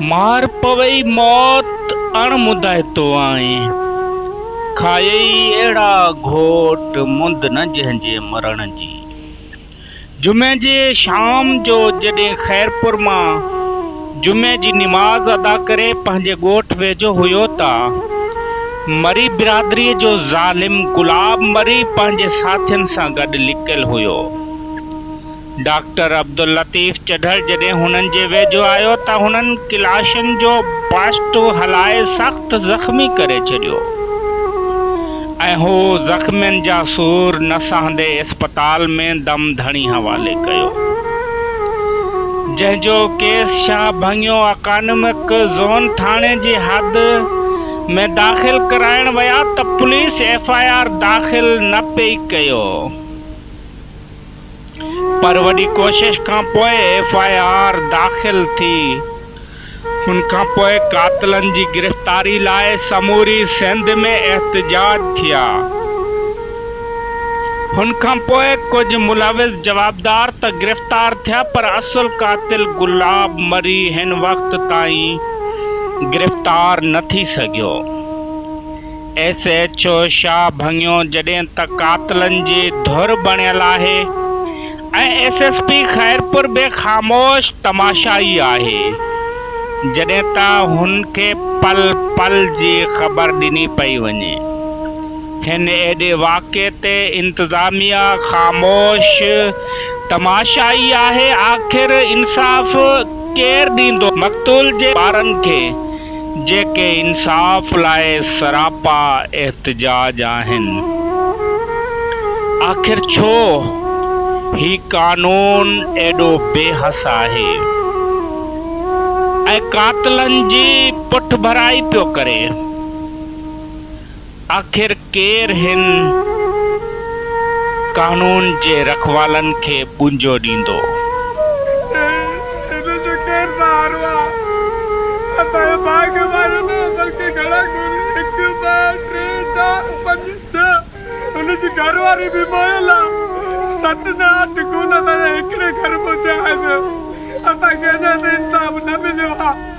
मार पवई मौत अणमुदायतो आए खायई एड़ा घोट मुंद न जंहिंजे मरण जी। जुमे जे शाम जो जॾहिं खैरपुर मां जुमे जी निमाज़ अदा करे पंहिंजे ॻोठ वेझो हुयो ता मरी बिरादरीअ जो ज़ालिम गुलाब मरी पंहिंजे साथियुनि सां गॾु लिकियल हुयो। डॉक्टर अब्दुल लतीफ़ चढ़र जॾहिं हुननि जे वेझो आयो त हुननि किलाशनि जो बास्टो हलाए सख़्त ज़ख़्मी करे छॾियो ऐं हो ज़ख़्मियुनि जा सूर न सहंदे अस्पताल में दम धणी हवाले कयो, जंहिंजो केस शाह भंगियो अकानमिक ज़ोन थाणे जी हद में दाख़िल कराइण विया त पुलिस FIR दाख़िल न पई कयो, पर वॾी कोशिश खां पोइ FIR दाख़िल थी। हुन खां पोइ कातिलनि जी गिरफ़्तारी लाइ समूरी सिंध में एहतजाज थिया। हुन खां पोइ कुझ मुलविस जवाबदार त गिरफ़्तार थिया, पर असुल कातिल गुलाब मरी हिन वक़्त ताईं गिरफ़्तार न थी सघियो। SHO शाह भंगियो जॾहिं त कातिलनि जी धुर बणियल आहे ऐं SSP खैरपुर बि ख़ामोश तमाशाई आहे, जॾहिं त हुन खे पल पल जी ख़बर ॾिनी पई वञे। हिन एॾे वाक़े ते इंतज़ामिया ख़ामोश तमाशाई आहे। आख़िर इंसाफ़ केरु ॾींदो मक़तूल जे ॿारनि खे जेके इंसाफ़ लाइ सरापा एहतजाज आहिनि। आख़िर छो ही कानून एॾो बेहस आहे ऐं कातिलनि जी पुठ भराई पियो करे? आख़िर केरु हिन कानून जे रखवालनि खे ॿुंजो ॾींदो? घरवारी भी मोयल सतना गुना हिकिड़े घर पहुचा आहिनि। असांखे अञा इंसाफ़ न मिलियो आहे।